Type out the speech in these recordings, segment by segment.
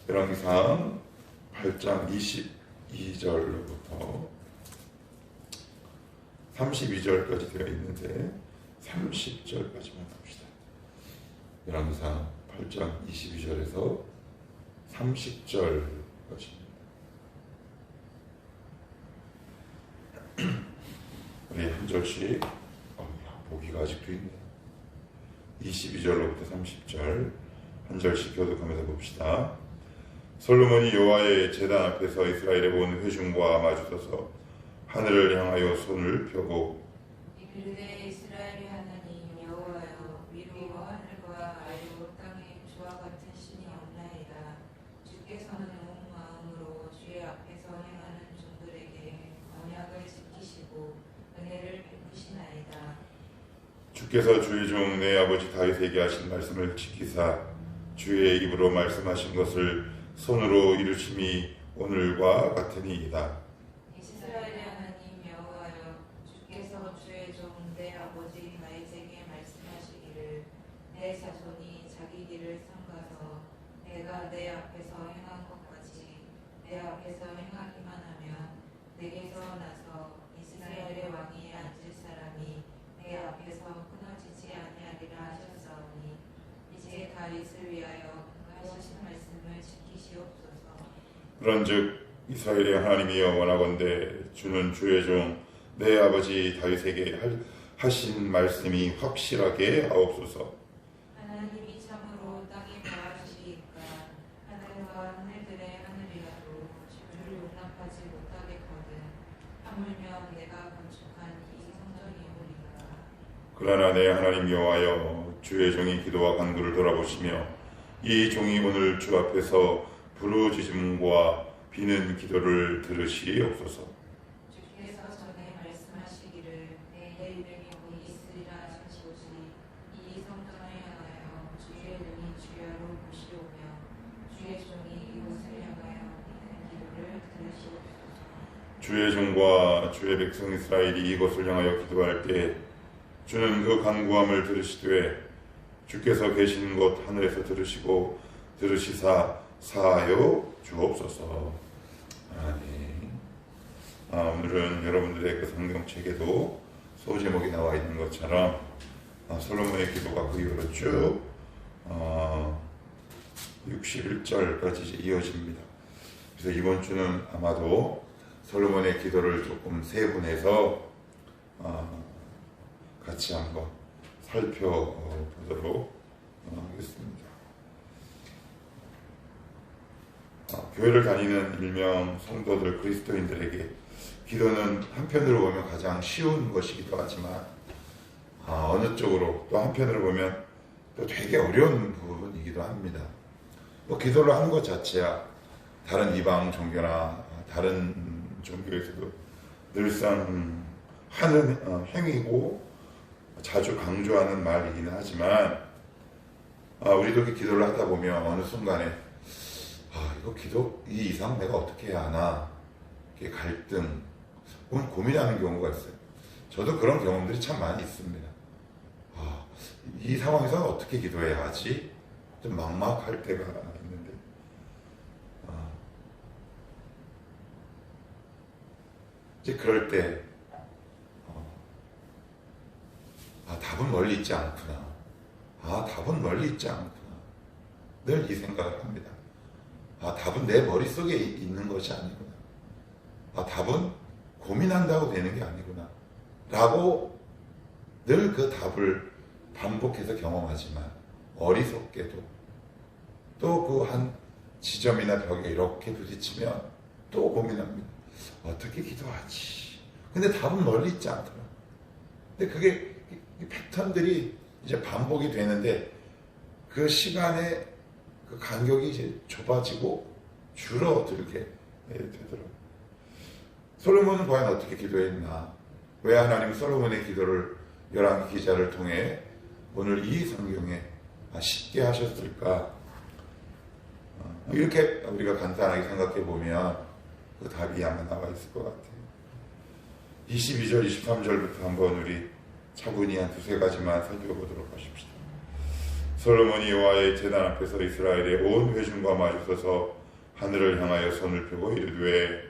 열왕기상 8장 22절로부터 32절까지 되어 있는데 30절까지만 봅시다. 열왕기상 8장 22절에서 30절까지입니다. 우리 한 절씩 보기가 아직도 있네요. 22절로부터 30절 한 절씩 교독하면서 봅시다. 솔로몬이 여호와의 제단 앞에서 이스라엘의 온 회중과 마주서서 하늘을 향하여 손을 펴고 이르되 이스라엘의 하나님 여호와여 위로 하늘과 아래로 땅에 주와 같은 신이 없나이다. 주께서는 온 마음으로 주의 앞에서 행하는 종들에게 언약을 지키시고 은혜를 베푸시나이다. 주께서 주의 종 내 아버지 다윗에게 하신 말씀을 지키사 주의 입으로 말씀하신 것을 손으로 이루심이 오늘과 같으니이다. 이스라엘의 하나님 여호와여 주께서 주의 종 내 아버지 다윗에게 말씀하시기를 내 자손이 자기 길을 삼가서 내가 내 앞에서 행한 것 같이 내 앞에서 행하기만 하면 내게서 나서 이스라엘의 왕이 앉을 사람이 내 앞에서 끊어지지 아니하리라 하셨사오니 이제 다윗을 위하여 하신 말씀을 지키시옵소서. 그런즉 이스라엘의 하나님이여 원하건대 주는 주의 종 내 아버지 다윗에게 하신 말씀이 확실하게 하옵소서. 하나님이 참으로 땅에 거하시리이까 하늘과 하늘들의 하늘이라도 주를 용납하지 못하겠거든 하물며 내가 건축한 이 성전이오리까. 그러나 내 하나님 여호와여 주의 종이 기도와 간구를 돌아보시며 이 종이 오늘 주 앞에서 부르짖음과 비는 기도를 들으시옵소서. 주께서 전에 말씀하시기를 내 이름이 곧 있으리라 하셨으니 이 성전을 향하여 주의 눈이 주야로 보시오며 주의 종이 이곳을 향하여 비는 기도를 들으시옵소서. 주의 종과 주의 백성 이스라엘이 이곳을 향하여 기도할 때 주는 그 간구함을 들으시되 주께서 계신 곳 하늘에서 들으시고 들으시사 사하여 주옵소서. 아멘. 오늘은 여러분들의 그 성경책에도 소제목이 나와 있는 것처럼 솔로몬의 기도가 그 이후로 쭉 61절까지 이어집니다. 그래서 이번 주는 아마도 솔로몬의 기도를 조금 세분해서 같이 한번 살펴보도록 하겠습니다. 교회를 다니는 일명 성도들 그리스도인들에게 기도는 한편으로 보면 가장 쉬운 것이기도 하지만 어느 쪽으로 또 한편으로 보면 또 되게 어려운 부분이기도 합니다. 기도를 하는 것 자체야 다른 이방 종교나 다른 종교에서도 늘상 하는 행위고 자주 강조하는 말이기는 하지만 우리도 그 기도를 하다 보면 어느 순간에 이거 기도 이 이상 내가 어떻게 해야 하나 이렇게 갈등 혹은 고민하는 경우가 있어요. 저도 그런 경험들이 참 많이 있습니다. 이 상황에서 어떻게 기도해야 하지? 좀 막막할 때가 있는데 이제 그럴 때 답은 멀리 있지 않구나. 답은 멀리 있지 않구나. 늘 이 생각을 합니다. 답은 내 머릿속에 있는 것이 아니구나. 답은 고민한다고 되는 게 아니구나. 라고 늘 그 답을 반복해서 경험하지만 어리석게도 또 그 한 지점이나 벽에 이렇게 부딪히면 또 고민합니다. 어떻게 기도하지? 근데 답은 멀리 있지 않더라. 근데 그게 패턴들이 이제 반복이 되는데 그 시간의 그 간격이 이제 좁아지고 줄어들게 되더라고요. 솔로몬은 과연 어떻게 기도했나? 왜 하나님 솔로몬의 기도를 열왕기 기자를 통해 오늘 이 성경에 쉽게 하셨을까? 이렇게 우리가 간단하게 생각해 보면 그 답이 아마 나와 있을 것 같아요. 22절, 23절부터 한번 우리 차분히 한 두세 가지만 살펴보도록 하십시다. 솔로몬이 여호와의 제단 앞에서 이스라엘의 온 회중과 마주서서 하늘을 향하여 손을 펴고 이르되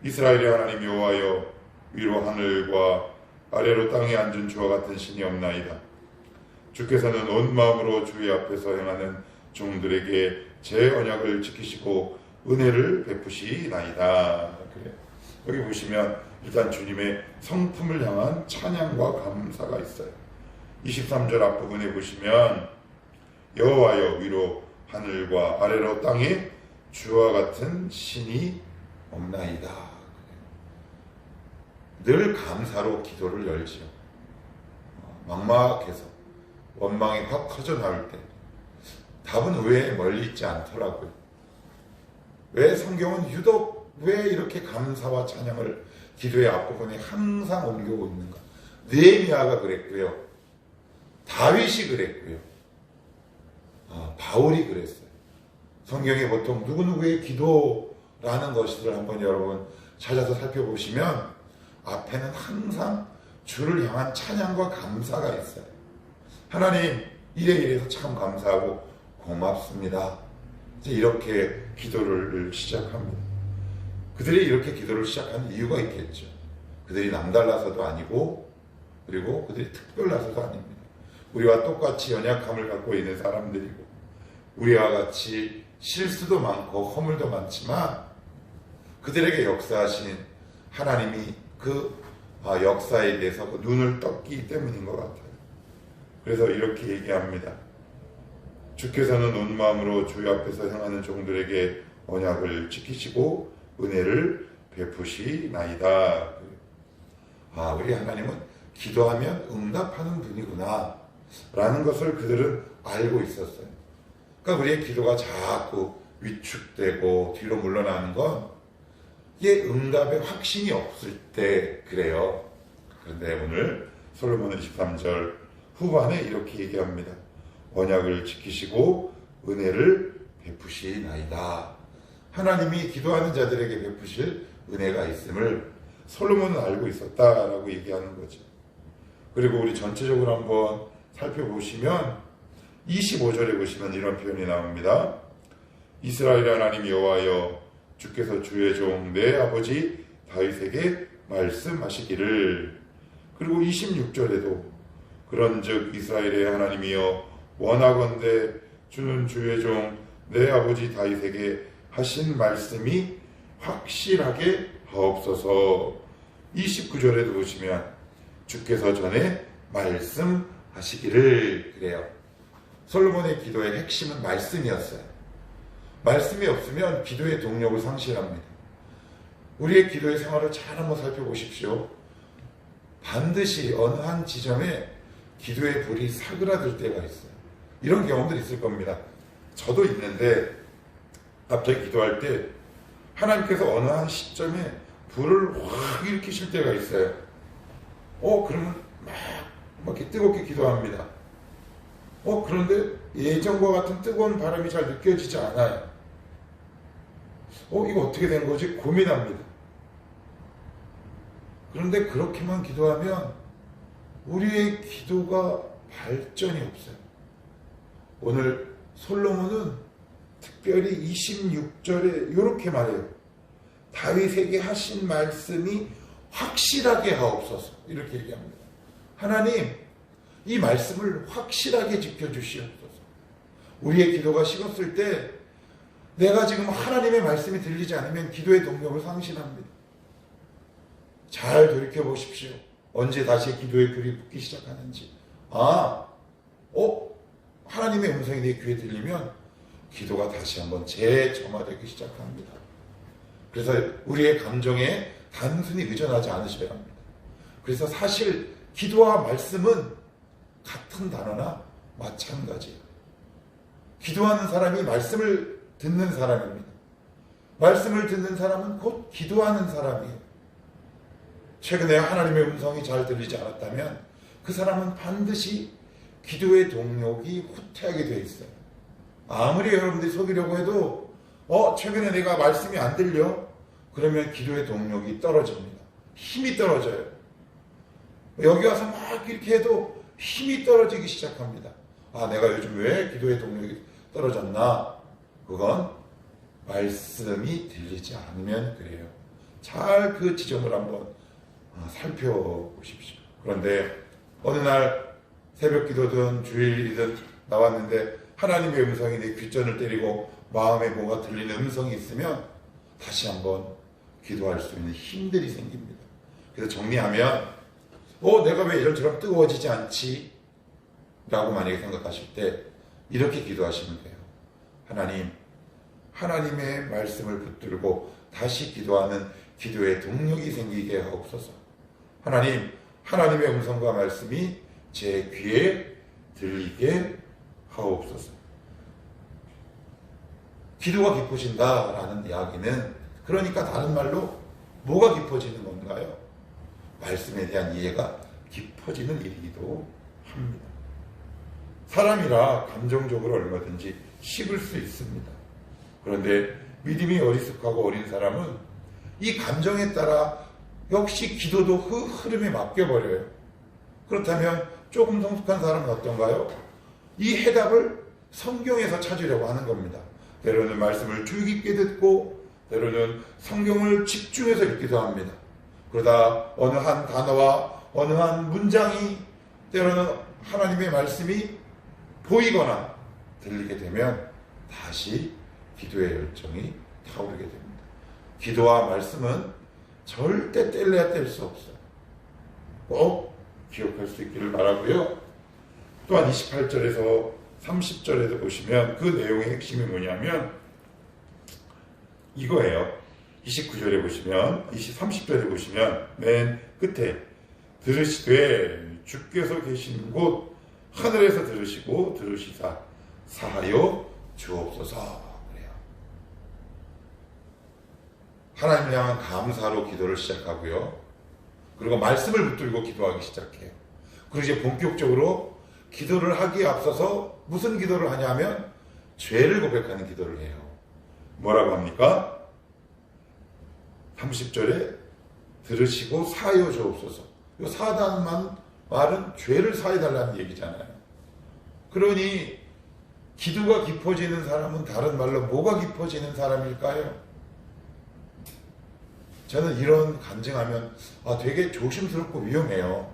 이스라엘의 하나님 여호와여 위로 하늘과 아래로 땅에 앉은 주와 같은 신이 없나이다. 주께서는 온 마음으로 주의 앞에서 행하는 종들에게 제 언약을 지키시고 은혜를 베푸시나이다. 그래. 여기 보시면 일단 주님의 성품을 향한 찬양과 감사가 있어요. 23절 앞부분에 보시면 여호와여 위로 하늘과 아래로 땅에 주와 같은 신이 없나이다. 늘 감사로 기도를 열지요. 막막해서 원망이 확 터져 나올 때 답은 의외에 멀리 있지 않더라고요. 왜 성경은 유독 왜 이렇게 감사와 찬양을 기도의 앞부분에 항상 옮겨오고 있는가? 느헤미야가 그랬고요. 다윗이 그랬고요. 바울이 그랬어요. 성경에 보통 누구누구의 기도라는 것을 한번 여러분 찾아서 살펴보시면 앞에는 항상 주를 향한 찬양과 감사가 있어요. 하나님 이래서 참 감사하고 고맙습니다. 이제 이렇게 기도를 시작합니다. 그들이 이렇게 기도를 시작하는 이유가 있겠죠. 그들이 남달라서도 아니고 그리고 그들이 특별해서도 아닙니다. 우리와 똑같이 연약함을 갖고 있는 사람들이고 우리와 같이 실수도 많고 허물도 많지만 그들에게 역사하신 하나님이 그 역사에 대해서 눈을 떴기 때문인 것 같아요. 그래서 이렇게 얘기합니다. 주께서는 온 마음으로 주 앞에서 행하는 종들에게 언약을 지키시고 은혜를 베푸시나이다. 우리 하나님은 기도하면 응답하는 분이구나 라는 것을 그들은 알고 있었어요. 그러니까 우리의 기도가 자꾸 위축되고 뒤로 물러나는 건 이게 응답의 확신이 없을 때 그래요. 그런데 오늘 솔로몬은 23절 후반에 이렇게 얘기합니다. 언약을 지키시고 은혜를 베푸시나이다. 하나님이 기도하는 자들에게 베푸실 은혜가 있음을 솔로몬은 알고 있었다라고 얘기하는 거죠. 그리고 우리 전체적으로 한번 살펴보시면 25절에 보시면 이런 표현이 나옵니다. 이스라엘의 하나님 여호와여 주께서 주의 종 내 아버지 다윗에게 말씀하시기를. 그리고 26절에도 그런즉 이스라엘의 하나님이여 원하건대 주는 주의 종 내 아버지 다윗에게 하신 말씀이 확실하게 하옵소서. 29절에도 보시면 주께서 전에 말씀하시기를. 그래요. 솔로몬의 기도의 핵심은 말씀이었어요. 말씀이 없으면 기도의 동력을 상실합니다. 우리의 기도의 생활을 잘 한번 살펴보십시오. 반드시 어느 한 지점에 기도의 불이 사그라들 때가 있어요. 이런 경험들이 있을 겁니다. 저도 있는데 갑자기 기도할 때 하나님께서 어느 한 시점에 불을 확 일으키실 때가 있어요. 그러면 막 이렇게 뜨겁게 기도합니다. 그런데 예전과 같은 뜨거운 바람이 잘 느껴지지 않아요. 이거 어떻게 된 거지? 고민합니다. 그런데 그렇게만 기도하면 우리의 기도가 발전이 없어요. 오늘 솔로몬은 특별히 26절에 이렇게 말해요. 다윗에게 하신 말씀이 확실하게 하옵소서. 이렇게 얘기합니다. 하나님, 이 말씀을 확실하게 지켜주시옵소서. 우리의 기도가 식었을 때 내가 지금 하나님의 말씀이 들리지 않으면 기도의 동력을 상실합니다. 잘 돌이켜 보십시오. 언제 다시 기도의 불이 붙기 시작하는지. 하나님의 음성이 내 귀에 들리면 기도가 다시 한번 재점화되기 시작합니다. 그래서 우리의 감정에 단순히 의존하지 않으셔야 합니다. 그래서 사실 기도와 말씀은 같은 단어나 마찬가지예요. 기도하는 사람이 말씀을 듣는 사람입니다. 말씀을 듣는 사람은 곧 기도하는 사람이에요. 최근에 하나님의 음성이 잘 들리지 않았다면 그 사람은 반드시 기도의 동력이 후퇴하게 되어 있어요. 아무리 여러분들이 속이려고 해도 최근에 내가 말씀이 안 들려? 그러면 기도의 동력이 떨어집니다. 힘이 떨어져요. 여기 와서 막 이렇게 해도 힘이 떨어지기 시작합니다. 아, 내가 요즘 왜 기도의 동력이 떨어졌나? 그건 말씀이 들리지 않으면 그래요. 잘 그 지점을 한번 살펴보십시오. 그런데 어느 날 새벽 기도든 주일이든 나왔는데 하나님의 음성이 내 귓전을 때리고 마음에 뭐가 들리는 음성이 있으면 다시 한번 기도할 수 있는 힘들이 생깁니다. 그래서 정리하면 내가 왜 이런저런 뜨거워지지 않지? 라고 만약에 생각하실 때 이렇게 기도하시면 돼요. 하나님, 하나님의 말씀을 붙들고 다시 기도하는 기도의 동력이 생기게 하옵소서. 하나님, 하나님의 음성과 말씀이 제 귀에 들리게 하옵소서. 기도가 깊어진다라는 이야기는 그러니까 다른 말로 뭐가 깊어지는 건가요? 말씀에 대한 이해가 깊어지는 일이기도 합니다. 사람이라 감정적으로 얼마든지 식을 수 있습니다. 그런데 믿음이 어리숙하고 어린 사람은 이 감정에 따라 역시 기도도 흐름에 맡겨버려요. 그렇다면 조금 성숙한 사람은 어떤가요? 이 해답을 성경에서 찾으려고 하는 겁니다. 때로는 말씀을 주의 깊게 듣고 때로는 성경을 집중해서 읽기도 합니다. 그러다 어느 한 단어와 어느 한 문장이 때로는 하나님의 말씀이 보이거나 들리게 되면 다시 기도의 열정이 타오르게 됩니다. 기도와 말씀은 절대 뗄래야 뗄 수 없어요. 꼭 기억할 수 있기를 바라고요. 또한 28절에서 30절에도 보시면 그 내용의 핵심이 뭐냐면 이거예요. 29절에 보시면 30절에 보시면 맨 끝에 들으시되 주께서 계신 곳 하늘에서 들으시고 들으시사 사하여 주옵소서. 그래요. 하나님을 향한 감사로 기도를 시작하고요. 그리고 말씀을 붙들고 기도하기 시작해요. 그리고 이제 본격적으로 기도를 하기에 앞서서 무슨 기도를 하냐면 죄를 고백하는 기도를 해요. 뭐라고 합니까? 30절에 들으시고 사하여 주옵소서. 이 사하다는 말은 죄를 사해달라는 얘기잖아요. 그러니 기도가 깊어지는 사람은 다른 말로 뭐가 깊어지는 사람일까요? 저는 이런 간증하면 되게 조심스럽고 위험해요.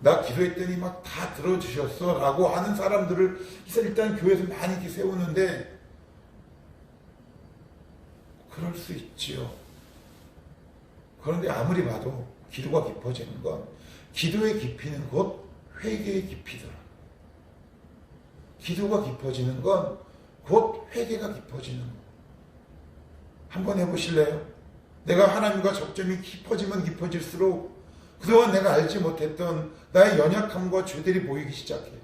나 기도했더니 막 다 들어주셨어 라고 하는 사람들을 일단 교회에서 많이 이렇게 세우는데 그럴 수 있지요. 그런데 아무리 봐도 기도가 깊어지는 건 기도의 깊이는 곧 회개의 깊이더라. 기도가 깊어지는 건 곧 회개가 깊어지는 거. 한번 해보실래요? 내가 하나님과 접점이 깊어지면 깊어질수록 그동안 내가 알지 못했던 나의 연약함과 죄들이 보이기 시작해요.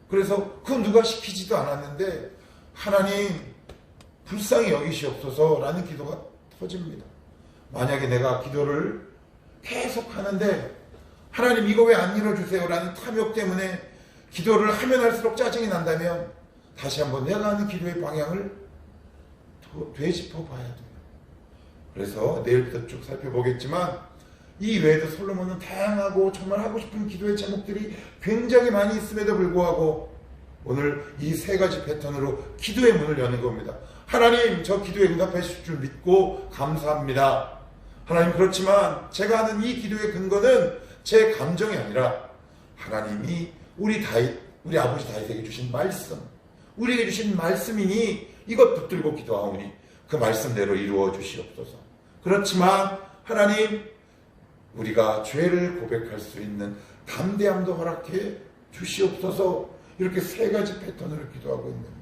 그래서 그건 누가 시키지도 않았는데 하나님 불쌍히 여기시옵소서라는 기도가 터집니다. 만약에 내가 기도를 계속 하는데 하나님 이거 왜 안 이뤄주세요 라는 탐욕 때문에 기도를 하면 할수록 짜증이 난다면 다시 한번 내가 하는 기도의 방향을 되짚어 봐야 돼요. 그래서 내일부터 쭉 살펴보겠지만 이 외에도 솔로몬은 다양하고 정말 하고 싶은 기도의 제목들이 굉장히 많이 있음에도 불구하고 오늘 이 세 가지 패턴으로 기도의 문을 여는 겁니다. 하나님 저 기도에 응답하실 줄 믿고 감사합니다. 하나님 그렇지만 제가 하는 이 기도의 근거는 제 감정이 아니라 하나님이 우리 아버지 다윗에게 주신 말씀, 우리에게 주신 말씀이니 이것 붙들고 기도하오니 그 말씀대로 이루어 주시옵소서. 그렇지만 하나님 우리가 죄를 고백할 수 있는 담대함도 허락해 주시옵소서. 이렇게 세 가지 패턴으로 기도하고 있는 거예요.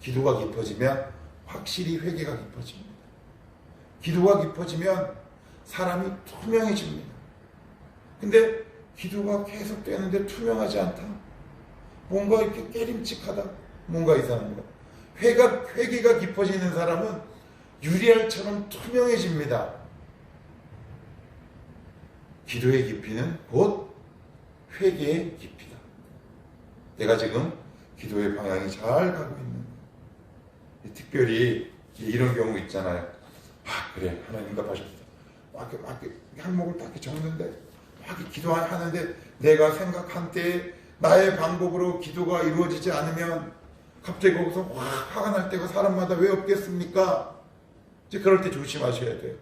기도가 깊어지면 확실히 회개가 깊어집니다. 기도가 깊어지면 사람이 투명해집니다. 근데 기도가 계속 되는데 투명하지 않다. 뭔가 이렇게 깨림칙하다. 뭔가 이상한 거. 회개가 깊어지는 사람은 유리알처럼 투명해집니다. 기도의 깊이는 곧 회개의 깊이다. 내가 지금 기도의 방향이 잘 가고 있는 거예요. 특별히 이런 경우 있잖아요. 그래 하나님 응답하셨어. 막 항목을 딱 적는데 막 기도하는데 내가 생각한 때에 나의 방법으로 기도가 이루어지지 않으면 갑자기 거기서 화가 날 때가 사람마다 왜 없겠습니까? 이제 그럴 때 조심하셔야 돼요.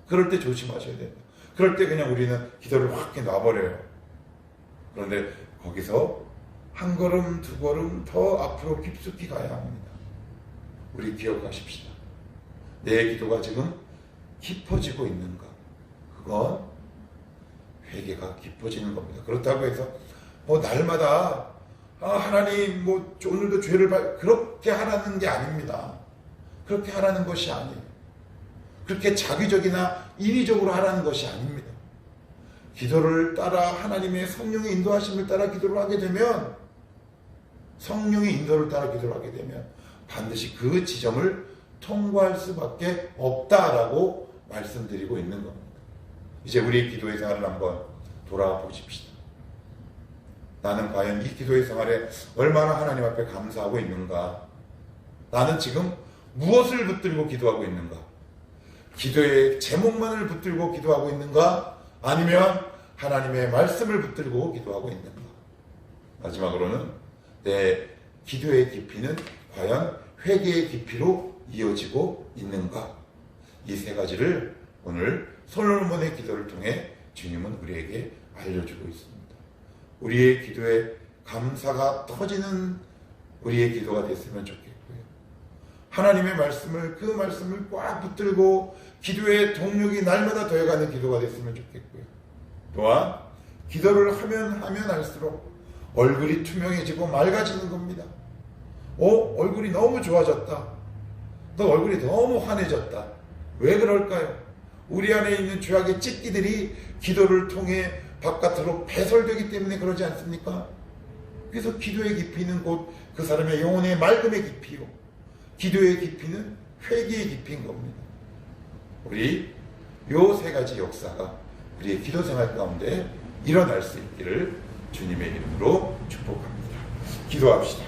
그럴 때 조심하셔야 돼요. 그럴 때 그냥 우리는 기도를 확 놔버려요. 그런데 거기서 한 걸음 두 걸음 더 앞으로 깊숙이 가야 합니다. 우리 기억하십시다. 내 기도가 지금 깊어지고 있는가? 그건 회개가 깊어지는 겁니다. 그렇다고 해서 날마다 하나님 오늘도 죄를 그렇게 하라는 게 아닙니다. 그렇게 하라는 것이 아니에요. 그렇게 자기적이나 인위적으로 하라는 것이 아닙니다. 기도를 따라 하나님의 성령의 인도하심을 따라 기도를 하게 되면, 성령의 인도를 따라 기도를 하게 되면 반드시 그 지점을 통과할 수밖에 없다라고 말씀드리고 있는 겁니다. 이제 우리 기도의 생활을 한번 돌아보십시다. 나는 과연 이 기도의 생활에 얼마나 하나님 앞에 감사하고 있는가? 나는 지금 무엇을 붙들고 기도하고 있는가? 기도의 제목만을 붙들고 기도하고 있는가? 아니면 하나님의 말씀을 붙들고 기도하고 있는가? 마지막으로는 내 기도의 깊이는 과연 회개의 깊이로 이어지고 있는가? 이 세 가지를 오늘 솔로몬의 기도를 통해 주님은 우리에게 알려주고 있습니다. 우리의 기도에 감사가 터지는 우리의 기도가 됐으면 좋겠고요. 하나님의 말씀을, 그 말씀을 꽉 붙들고 기도의 동력이 날마다 더해가는 기도가 됐으면 좋겠고요. 또한 기도를 하면 할수록 얼굴이 투명해지고 맑아지는 겁니다. 얼굴이 너무 좋아졌다. 너 얼굴이 너무 환해졌다. 왜 그럴까요? 우리 안에 있는 죄악의 찢기들이 기도를 통해 바깥으로 배설되기 때문에 그러지 않습니까? 그래서 기도의 깊이는 곧 그 사람의 영혼의 맑음의 깊이요, 기도의 깊이는 회개의 깊이인 겁니다. 우리 요 세 가지 역사가 우리의 기도 생활 가운데 일어날 수 있기를 주님의 이름으로 축복합니다. 기도합시다.